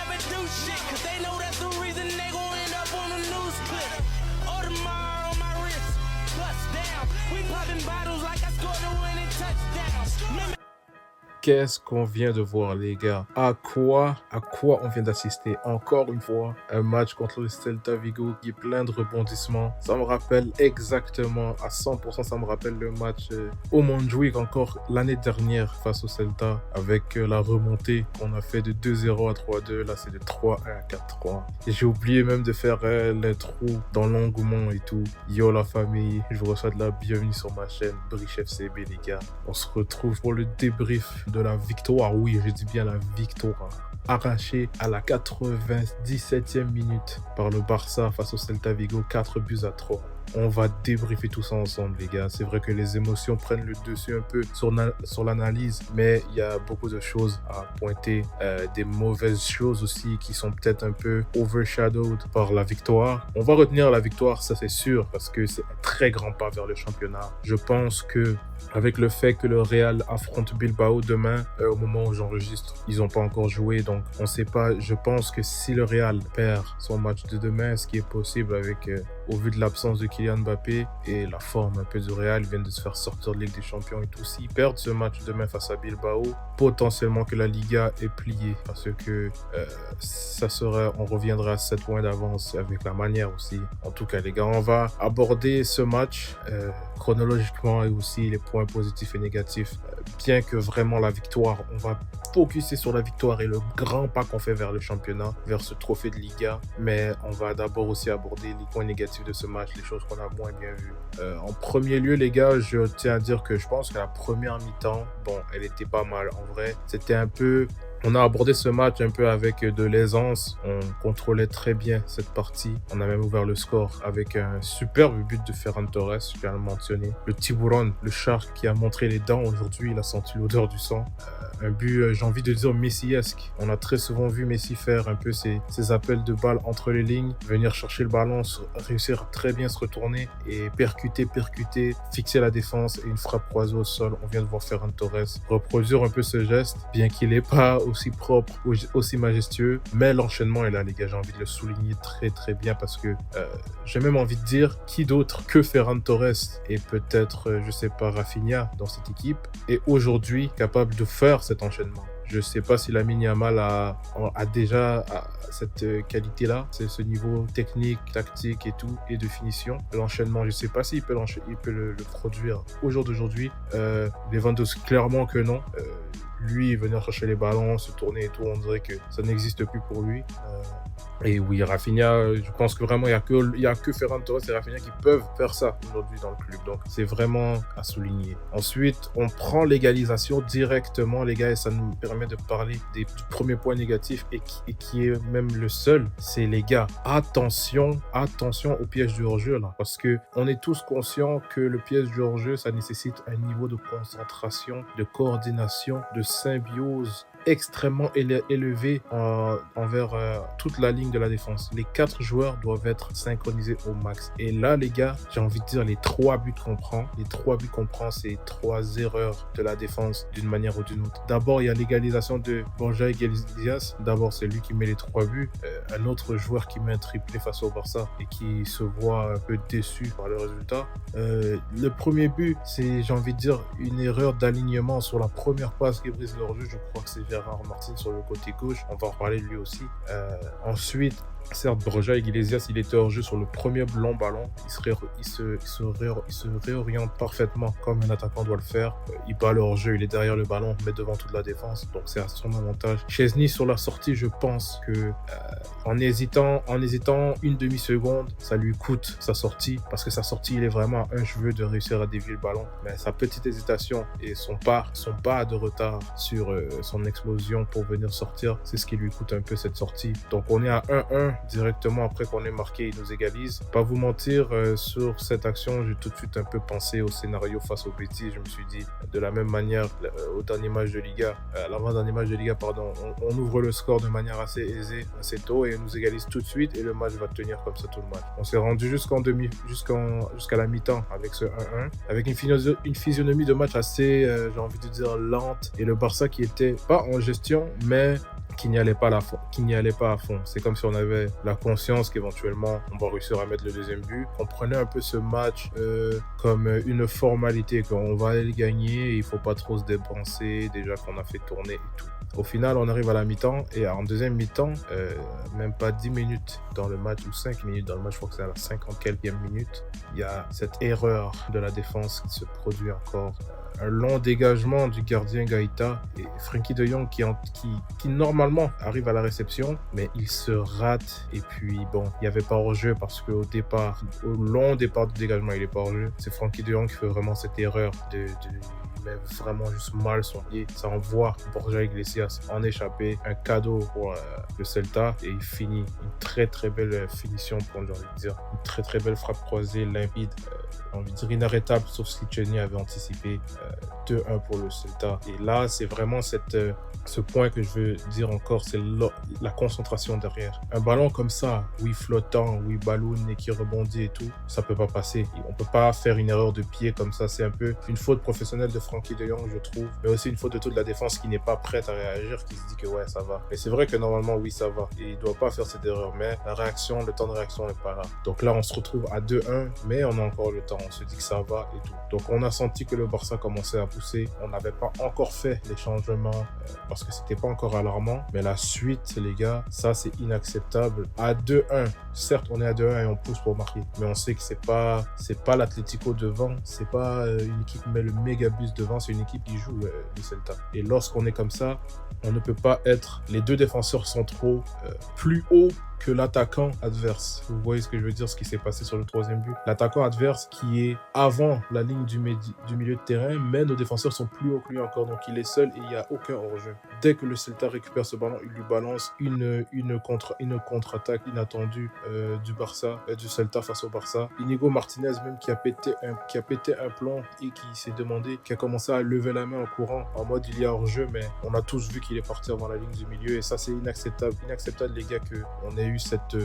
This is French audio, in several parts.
never do shit, cause they know that's the reason they gon' end up on the news clip. Audemars on my wrist, bust down. We popping bottles like I scored a winning touchdown. Qu'est-ce qu'on vient de voir, les gars? À quoi on vient d'assister? Encore une fois, un match contre le Celta Vigo qui est plein de rebondissements. Ça me rappelle exactement, à 100%, ça me rappelle le match au Montjuic encore l'année dernière face au Celta avec la remontée qu'on a fait de 2-0 à 3-2. Là, c'est de 3-1 à 4-3. Et j'ai oublié même de faire l'intro dans l'engouement et tout. Yo la famille, je vous reçois de la bienvenue sur ma chaîne Briche FCB, les gars. On se retrouve pour le débrief de la victoire, oui, je dis bien la victoire, arrachée à la 97e minute par le Barça face au Celta Vigo, 4-3. On va débriefer tout ça ensemble, les gars. C'est vrai que les émotions prennent le dessus un peu sur l'analyse, mais il y a beaucoup de choses à pointer, des mauvaises choses aussi qui sont peut-être un peu overshadowed par la victoire. On va retenir la victoire, ça c'est sûr, parce que c'est un très grand pas vers le championnat. Je pense que avec le fait que le Real affronte Bilbao demain, au moment où j'enregistre, ils n'ont pas encore joué, donc on ne sait pas. Je pense que si le Real perd son match de demain, ce qui est possible avec, au vu de l'absence de Kylian Mbappé et la forme un peu du Real, ils viennent de se faire sortir de Ligue des Champions et tout. S'ils perdent ce match demain face à Bilbao, potentiellement que la Liga est pliée, parce que on reviendra à 7 points d'avance avec la manière aussi. En tout cas, les gars, on va aborder ce match chronologiquement et aussi les points positifs et négatifs. Bien que vraiment la victoire, on va focuser sur la victoire et le grand pas qu'on fait vers le championnat, vers ce trophée de Liga, mais on va d'abord aussi aborder les points négatifs de ce match, les choses qu'on a moins bien vues. En premier lieu, les gars, je tiens à dire que je pense que la première mi-temps, bon, elle était pas mal. En vrai, c'était un peu... On a abordé ce match un peu avec de l'aisance. On contrôlait très bien cette partie. On a même ouvert le score avec un superbe but de Ferran Torres, je viens de le mentionner. Le tiburon, le shark qui a montré les dents aujourd'hui, il a senti l'odeur du sang. Un but, j'ai envie de dire, messiesque. On a très souvent vu Messi faire un peu ses appels de balles entre les lignes, venir chercher le ballon, réussir à très bien se retourner et percuter, fixer la défense et une frappe croisée au sol. On vient de voir Ferran Torres reproduire un peu ce geste, bien qu'il n'est pas aussi propre, aussi majestueux, mais l'enchaînement est là, les gars. J'ai envie de le souligner très très bien parce que j'ai même envie de dire qui d'autre que Ferran Torres et peut-être, je sais pas, Rafinha dans cette équipe est aujourd'hui capable de faire cet enchaînement. Je ne sais pas si Lamine Yamal a déjà cette qualité-là, c'est ce niveau technique, tactique et tout, et de finition. L'enchaînement, je ne sais pas s'il peut le produire au jour d'aujourd'hui. Lewandowski, clairement que non. Lui, venir chercher les ballons, se tourner et tout, on dirait que ça n'existe plus pour lui. Et oui, Rafinha, je pense que vraiment, il n'y a que Ferran Torres et Rafinha qui peuvent faire ça aujourd'hui dans le club. Donc, c'est vraiment à souligner. Ensuite, on prend l'égalisation directement, les gars, et ça nous permet de parler du premier point négatif et qui est même le seul. C'est, les gars, attention au piège du hors-jeu, là. Parce que on est tous conscients que le piège du hors-jeu, ça nécessite un niveau de concentration, de coordination, de symbiose extrêmement élevé envers toute la ligne de la défense. Les 4 joueurs doivent être synchronisés au max. Et là, les gars, j'ai envie de dire les 3 buts qu'on prend, c'est 3 erreurs de la défense d'une manière ou d'une autre. D'abord, il y a l'égalisation de Borja Iglesias. D'abord, c'est lui qui met les 3 buts. Un autre joueur qui met un triplé face au Barça et qui se voit un peu déçu par le résultat. Le premier but, c'est, j'ai envie de dire, une erreur d'alignement sur la première passe qui brise leur jeu. Je crois que c'est Gérard Martin sur le côté gauche. On va en reparler de lui aussi. Ensuite, certes, Borja Iglesias, il était hors jeu sur le premier long ballon. Il se réoriente parfaitement comme un attaquant doit le faire. Il bat le hors jeu, il est derrière le ballon, mais devant toute la défense. Donc c'est à son avantage. Chesney sur la sortie, je pense que en hésitant une demi-seconde, ça lui coûte sa sortie. Parce que sa sortie, il est vraiment à un cheveu de réussir à dévier le ballon. Mais sa petite hésitation et son pas de retard sur son explosion pour venir sortir, c'est ce qui lui coûte un peu cette sortie. Donc on est à 1-1 directement après qu'on ait marqué, il nous égalise. Pas vous mentir, sur cette action, j'ai tout de suite un peu pensé au scénario face au Betis. Je me suis dit, de la même manière, au dernier match de Liga, l'avant-dernier match de Liga, pardon, on ouvre le score de manière assez aisée, assez tôt, et on nous égalise tout de suite, et le match va tenir comme ça tout le match. On s'est rendu jusqu'à la mi-temps avec ce 1-1, avec une physionomie de match assez, j'ai envie de dire, lente, et le Barça qui était pas en gestion, mais qui n'y allait pas à fond. C'est comme si on avait la conscience qu'éventuellement on va réussir à mettre le deuxième but. On prenait un peu ce match comme une formalité, qu'on va aller gagner, il faut pas trop se dépenser, déjà qu'on a fait tourner et tout. Au final, on arrive à la mi-temps et en deuxième mi-temps, même pas 10 minutes dans le match ou 5 minutes dans le match, je crois que c'est à la 50 quelquième minute, il y a cette erreur de la défense qui se produit encore. Un long dégagement du gardien Gaïta et Frenkie de Jong qui normalement arrive à la réception, mais il se rate et puis bon, il n'y avait pas hors-jeu parce qu'au long départ du dégagement, il est pas hors-jeu. C'est Frenkie de Jong qui fait vraiment cette erreur il met vraiment juste mal son pied. Ça envoie Borja Iglesias en échappée. Un cadeau pour le Celta et il finit une très très belle finition pour j'ai envie de dire. Une très très belle frappe croisée, limpide. J'ai envie de dire inarrêtable, sauf si Chesney avait anticipé 2-1 pour le Celta. Et là, c'est vraiment ce point que je veux dire encore, c'est la concentration derrière. Un ballon comme ça, oui flottant, oui ballon et qui rebondit et tout, ça peut pas passer. On peut pas faire une erreur de pied comme ça. C'est un peu une faute professionnelle de Frenkie de Jong, je trouve, mais aussi une faute de toute la défense qui n'est pas prête à réagir, qui se dit que ouais, ça va. Mais c'est vrai que normalement, oui, ça va. Et il doit pas faire cette erreur, mais le temps de réaction n'est pas là. Donc là, on se retrouve à 2-1, mais on a encore le temps. On se dit que ça va et tout. Donc on a senti que le Barça commençait à pousser. On n'avait pas encore fait les changements parce que c'était pas encore alarmant. Mais la suite, les gars, ça c'est inacceptable. À 2-1, certes on est à 2-1 et on pousse pour marquer. Mais on sait que c'est pas l'Atlético devant. C'est pas une équipe qui met le méga bus devant. C'est une équipe qui joue le Celta. Et lorsqu'on est comme ça, on ne peut pas être... Les deux défenseurs centraux plus haut que l'attaquant adverse. Vous voyez ce que je veux dire, ce qui s'est passé sur le troisième but. L'attaquant adverse qui est avant la ligne du milieu de terrain, mais nos défenseurs sont plus haut que lui encore, donc il est seul et il n'y a aucun hors-jeu. Dès que le Celta récupère ce ballon, il lui balance une contre-attaque inattendue du Celta face au Barça. Inigo Martinez même qui a pété un plomb et qui s'est demandé, qui a commencé à lever la main en courant, en mode il y a hors-jeu, mais on a tous vu qu'il est parti avant la ligne du milieu et ça c'est inacceptable. Inacceptable les gars qu'on ait eu cette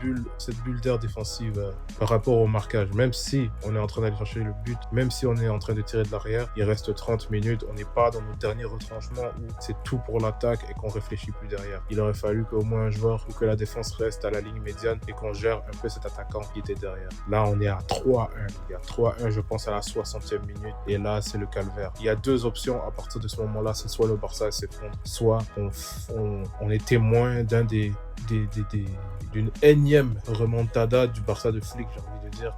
bulle d'air défensive par rapport au marquage. Même si on est en train d'aller chercher le but, même si on est en train de tirer de l'arrière, il reste 30 minutes, on n'est pas dans nos derniers retranchements où c'est tout pour l'attaque et qu'on réfléchit plus derrière. Il aurait fallu qu'au moins un joueur ou que la défense reste à la ligne médiane et qu'on gère un peu cet attaquant qui était derrière. Là, on est à 3-1, les gars. 3-1, je pense à la 60e minute et là, c'est le calvaire. Il y a deux options à partir de ce moment-là, c'est soit le Barça s'effondre, soit on est témoin d'une énième remontada du Barça de Flick, j'ai envie de dire,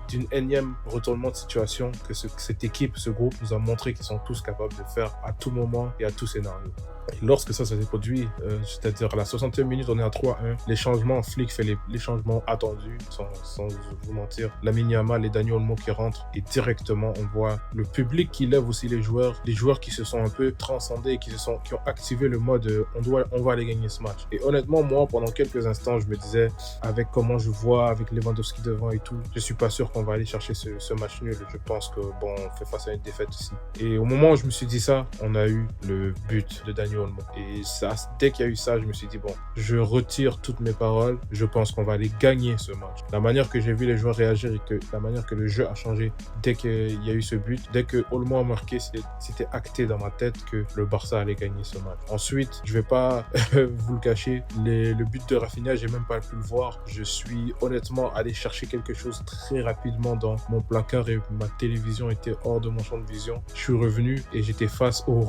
d'une énième retournement de situation que cette équipe, ce groupe nous a montré qu'ils sont tous capables de faire à tout moment et à tout scénario. Et lorsque ça s'est produit, c'est-à-dire à la 60e minute, on est à 3-1, les changements, Flick fait les changements attendus, sans vous mentir. Lamine Yamal et Dani Olmo qui rentrent et directement on voit le public qui lève aussi les joueurs qui se sont un peu transcendés, qui ont activé le mode on va aller gagner ce match. Et honnêtement, moi, pendant quelques instants, je me disais, avec comment je vois, avec Lewandowski devant et tout, je suis pas sûr qu'on va aller chercher ce match nul. Je pense que on fait face à une défaite ici. Et au moment où je me suis dit ça, on a eu le but de Dani Olmo. Et ça, dès qu'il y a eu ça, je me suis dit, bon, je retire toutes mes paroles. Je pense qu'on va aller gagner ce match. La manière que j'ai vu les joueurs réagir et la manière que le jeu a changé dès qu'il y a eu ce but, dès que Olmo a marqué, c'était acté dans ma tête que le Barça allait gagner ce match. Ensuite, je vais pas vous le cacher, le but de Rafinha, j'ai même pas pu le voir. Je suis honnêtement allé chercher quelque chose très rapidement dans mon placard et ma télévision était hors de mon champ de vision. Je suis revenu et j'étais face au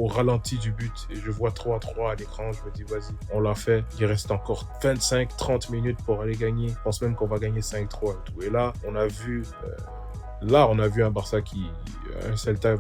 ralenti du but et je vois 3-3 à l'écran. Je me dis, vas-y, on l'a fait. Il reste encore 25-30 minutes pour aller gagner. Je pense même qu'on va gagner 5-3 et tout. Et là, on a vu un Barça un Celta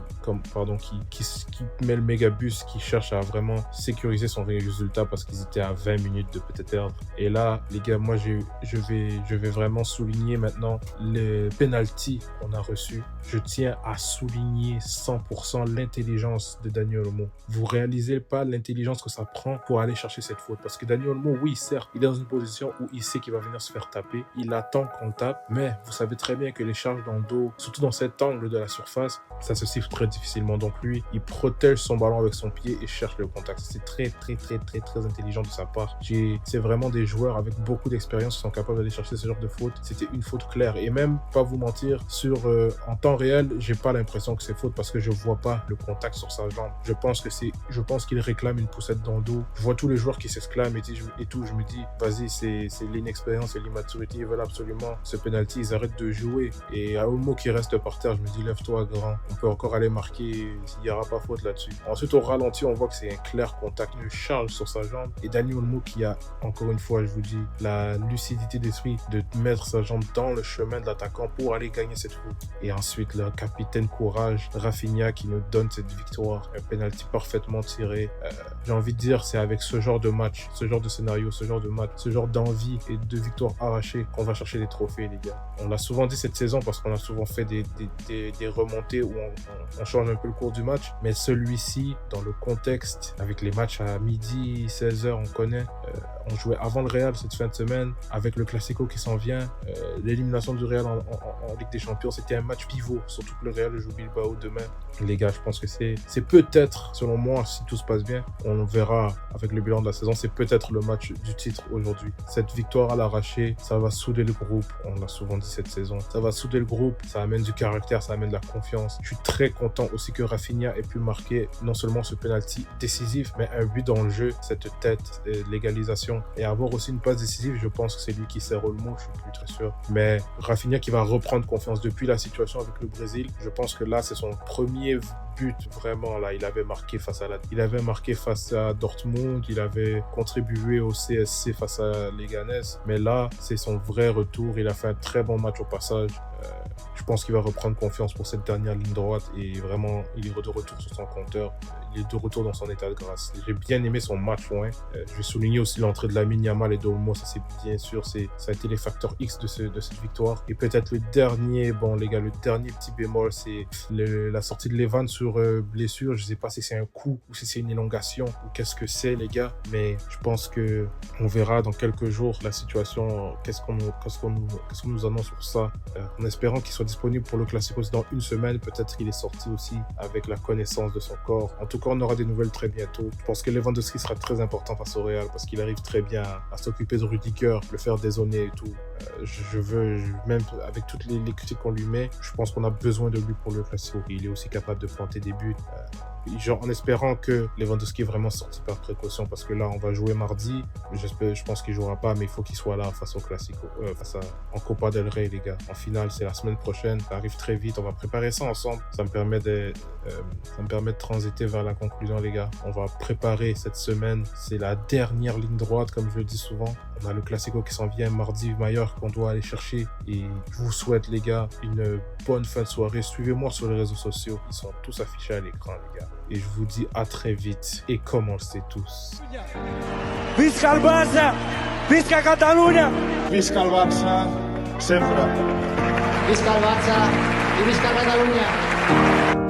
qui met le méga bus, qui cherche à vraiment sécuriser son résultat parce qu'ils étaient à 20 minutes de peut-être perdre. Et là, les gars, moi, je vais vraiment souligner maintenant les pénaltys qu'on a reçus. Je tiens à souligner 100% l'intelligence de Dani Olmo. Vous réalisez pas l'intelligence que ça prend pour aller chercher cette faute. Parce que Dani Olmo, oui, certes, il est dans une position où il sait qu'il va venir se faire taper. Il attend qu'on le tape. Mais vous savez très bien que les charges dans le dos, surtout dans cet angle de la surface, défense, ça se siffle très difficilement. Donc lui, il protège son ballon avec son pied et cherche le contact. C'est très intelligent de sa part. C'est vraiment des joueurs avec beaucoup d'expérience qui sont capables d'aller chercher ce genre de faute. C'était une faute claire. Et même, pas vous mentir, en temps réel, j'ai pas l'impression que c'est faute parce que je vois pas le contact sur sa jambe. Je pense qu'il réclame une poussette dans le dos. Je vois tous les joueurs qui s'exclament et tout. Je me dis, vas-y, c'est l'inexpérience et l'immaturité. Ils veulent absolument ce penalty. Ils arrêtent de jouer. Et à Olmo qui reste par terre, je me dis, lève-toi, grand. On peut encore aller marquer. Il n'y aura pas faute là-dessus. Ensuite, au ralenti, on voit que c'est un clair contact. Il charge sur sa jambe. Et Dani Olmo qui a, encore une fois, je vous dis, la lucidité d'esprit de mettre sa jambe dans le chemin de l'attaquant pour aller gagner cette faute. Et ensuite, le capitaine courage, Rafinha, qui nous donne cette victoire. Un penalty parfaitement tiré. J'ai envie de dire, c'est avec ce genre de match, ce genre de scénario, ce genre de match, ce genre d'envie et de victoire arrachée qu'on va chercher des trophées, les gars. On l'a souvent dit cette saison parce qu'on a souvent fait des remontées où on change un peu le cours du match. Mais celui-ci, dans le contexte, avec les matchs à midi, 16h, on connaît. On jouait avant le Real cette fin de semaine, avec le Classico qui s'en vient. L'élimination du Real en Ligue des Champions, c'était un match pivot, surtout que le Real joue Bilbao demain. Les gars, je pense que c'est peut-être, selon moi, si tout se passe bien, on verra avec le bilan de la saison, c'est peut-être le match du titre aujourd'hui. Cette victoire à l'arraché, ça va souder le groupe, on l'a souvent dit cette saison, ça va souder le groupe, ça amène du caractère, ça amène de la confiance. Je suis très content aussi que Rafinha ait pu marquer non seulement ce penalty décisif, mais un but dans le jeu, cette tête, l'égalisation, et avoir aussi une passe décisive. Je pense que c'est lui qui sert Olmo, je suis plus très sûr. Mais Rafinha qui va reprendre confiance depuis la situation avec le Brésil, je pense que là, c'est son premier but vraiment. Là, il avait marqué face à Dortmund, il avait contribué au CSC face à Leganés, mais là, c'est son vrai retour. Il a fait un très bon match au passage. Je pense qu'il va reprendre confiance pour cette dernière ligne droite et vraiment, il est de retour sur son compteur. Il est de retour dans son état de grâce. J'ai bien aimé son match, ouais. Je vais souligner aussi l'entrée de Lamine Yamal et d'Olmo. Ça, c'est bien sûr, ça a été les facteurs X de cette victoire. Et peut-être le dernier petit bémol, c'est la sortie de Levan sur blessure. Je sais pas si c'est un coup ou si c'est une élongation ou qu'est-ce que c'est, les gars. Mais je pense que on verra dans quelques jours la situation. Qu'est-ce qu'on nous annonce pour ça, en espérant qu'il soit disponible pour le Classico dans une semaine. Peut-être qu'il est sorti aussi avec la connaissance de son corps. En tout cas, on aura des nouvelles très bientôt. Je pense que Lewandowski sera très important face au Real parce qu'il arrive très bien à s'occuper de Rudiger, le faire dézonner et tout. Même avec toutes les critiques qu'on lui met, je pense qu'on a besoin de lui pour le Classico. Il est aussi capable de planter des buts. En espérant que Lewandowski est vraiment sorti par précaution, parce que là on va jouer mardi. Je pense qu'il jouera pas, mais il faut qu'il soit là face au Classico, en Copa del Rey, les gars. En finale, c'est la semaine prochaine, ça arrive très vite. On va préparer ça ensemble. Ça me permet de transiter vers la conclusion, les gars. On va préparer cette semaine. C'est la dernière ligne droite, comme je le dis souvent. On a le Classico qui s'en vient mardi, Mallorca, qu'on doit aller chercher. Et je vous souhaite, les gars, une bonne fin de soirée. Suivez-moi sur les réseaux sociaux. Ils sont tous affichés à l'écran, les gars. Et je vous dis à très vite. Et comme on le sait tous. Visca el Barça! Visca Catalunya! Visca el Barça, sempre. Visca el Barça i visca Catalunya!